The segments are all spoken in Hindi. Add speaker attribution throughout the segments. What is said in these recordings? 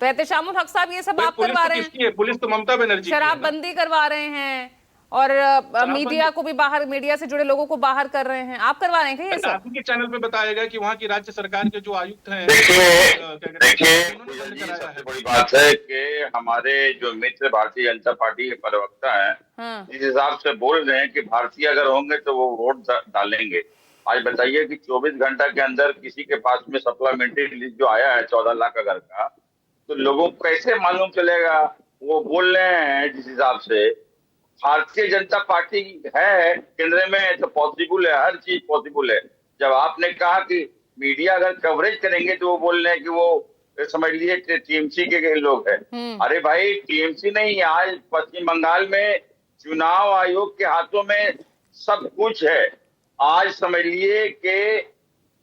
Speaker 1: तो एहतेशामुल हक साहब ये सब आप करवा रहे हैं,
Speaker 2: पुलिस तो ममता बनर्जी
Speaker 1: शराबबंदी करवा रहे हैं और मीडिया को भी बाहर, मीडिया से जुड़े लोगों को बाहर कर रहे हैं, आप करवा रहे हैं क्या ये सब?
Speaker 2: आप के चैनल पे बताया गया कि वहाँ की राज्य सरकार के जो आयुक्त हैं,
Speaker 3: देखिए सबसे बड़ी बात है कि हमारे जो मित्र भारतीय जनता पार्टी के प्रवक्ता हैं, जिस हिसाब से बोल रहे हैं कि भारतीय अगर होंगे तो वो वोट डालेंगे। आज बताइए कि 24 घंटा के अंदर किसी के पास में सप्लीमेंट्री लिस्ट जो आया है 14 लाख अगर का, तो लोगों को कैसे मालूम चलेगा? वो बोल रहे हैं जिस हिसाब से भारतीय जनता पार्टी है केंद्र में तो पॉसिबल है, हर चीज पॉसिबल है। जब आपने कहा कि मीडिया अगर कवरेज करेंगे तो वो बोल रहे हैं कि वो समझ लीजिए टीएमसी के लोग हैं। अरे भाई टीएमसी नहीं, आज पश्चिम बंगाल में चुनाव आयोग के हाथों में सब कुछ है। आज समझ लिए कि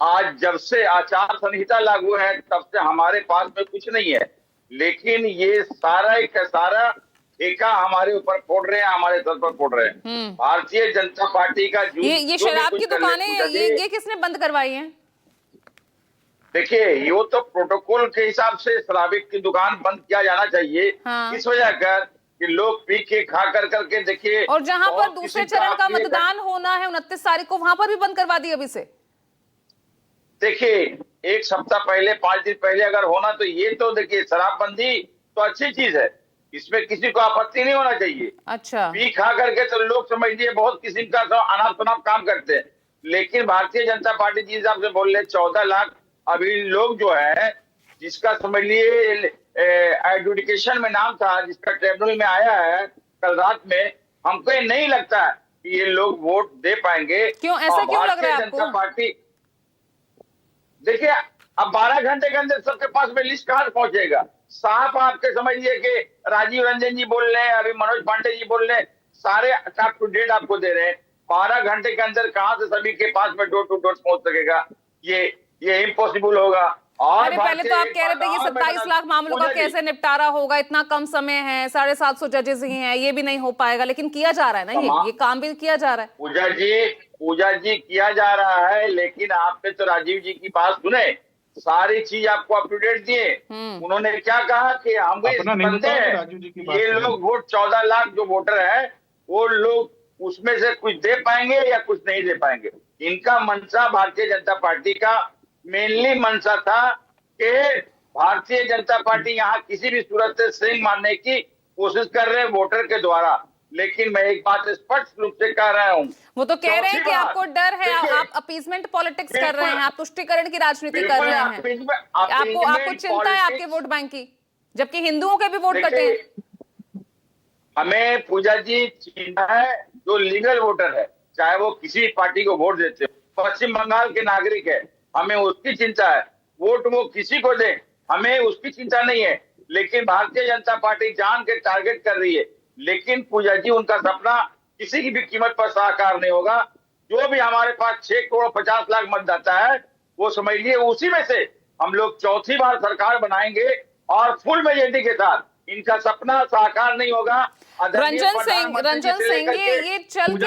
Speaker 3: आज जब से आचार संहिता लागू है तब से हमारे पास में कुछ नहीं है, लेकिन ये सारा ठेका हमारे ऊपर फोड़ रहे हैं, हमारे सर पर फोड़ रहे हैं। भारतीय जनता पार्टी का
Speaker 1: ये शराब की दुकानें ये किसने बंद करवाई हैं?
Speaker 3: देखिए ये तो प्रोटोकॉल के हिसाब से शराबी की दुकान बंद किया जाना चाहिए। इस वजह कर कि लोग पी के खा कर करके देखिए,
Speaker 1: और जहां पर दूसरे चरण का मतदान होना है 29 तारीख को, वहां पर भी बंद करवा दी अभी से।
Speaker 3: देखिए एक सप्ताह पहले, 5 दिन पहले अगर होना तो ये तो देखिए शराबबंदी तो अच्छी चीज है, इसमें किसी को आपत्ति नहीं होना चाहिए।
Speaker 1: अच्छा,
Speaker 3: पी खा करके तो लोग समझिए बहुत किस्म का अनाप शनाप काम करते हैं, लेकिन भारतीय जनता पार्टी जिस हिसाब से बोल रहे 14 लाख अभी लोग जो है जिसका समझ लिए एडजुडिकेशन में नाम था, जिसका ट्रिब्यूनल में आया है कल रात में, हमको ये नहीं लगता है कि ये लोग वोट दे पाएंगे।
Speaker 1: क्यों, ऐसा क्यों लग रहा है आपको?
Speaker 3: जनता पार्टी देखिए अब 12 घंटे के अंदर सबके पास में लिस्ट कहां पहुंचेगा? साफ आपके समझिए कि राजीव रंजन जी बोल रहे हैं, अभी मनोज पांडे जी बोल रहे हैं, सारे अप टू डेट आपको दे रहे हैं। 12 घंटे के अंदर कहां से सभी के पास में डोर टू डोर पहुंच सकेगा? ये इम्पॉसिबल होगा। और
Speaker 1: अरे पहले तो आप कह रहे थे कि 27 लाख मामलों का कैसे निपटारा होगा, इतना कम समय है, 750 जजेस ही हैं, ये भी नहीं हो पाएगा, लेकिन किया जा रहा है ना, ये काम भी किया जा रहा है।
Speaker 3: पूजा जी किया जा रहा है, लेकिन आपने तो राजीव जी की बात सुने, सारी चीज आपको अप टू डेट दिए। उन्होंने क्या कहा कि हम बंदे हैं, ये लोग वोट 14 लाख जो वोटर है वो लोग उसमें से कुछ दे पाएंगे या कुछ नहीं दे पाएंगे। इनका मंशा, भारतीय जनता पार्टी का मेनली मंशा था कि भारतीय जनता पार्टी यहाँ किसी भी सूरत से सिंह मारने की कोशिश कर रहे हैं वोटर के द्वारा। लेकिन मैं एक बात स्पष्ट रूप से कह रहा हूँ,
Speaker 1: वो तो कह रहे हैं कि आपको डर है, आप अपीसमेंट पॉलिटिक्स कर रहे हैं, आप तुष्टिकरण की राजनीति कर रहे हैं, आपको चिंता है आपके वोट बैंक की, जबकि हिंदुओं के भी वोट कटे हैं।
Speaker 3: हमें पूजा जी चिंता है जो लीगल वोटर है, चाहे वो किसी पार्टी को वोट देते, पश्चिम बंगाल के नागरिक है, हमें उसकी चिंता है। वोट वो किसी को दे, हमें उसकी चिंता नहीं है, लेकिन भारतीय जनता पार्टी जान के टारगेट कर रही है। लेकिन पूजा जी उनका सपना किसी की भी कीमत पर साकार नहीं होगा। जो भी हमारे पास 6 करोड़ 50 लाख मतदाता है, वो समझ लिए उसी में से हम लोग चौथी बार सरकार बनाएंगे और फुल मेजॉरिटी के साथ। इनका सपना साकार नहीं होगा।
Speaker 1: रंजन सिंह, ये चल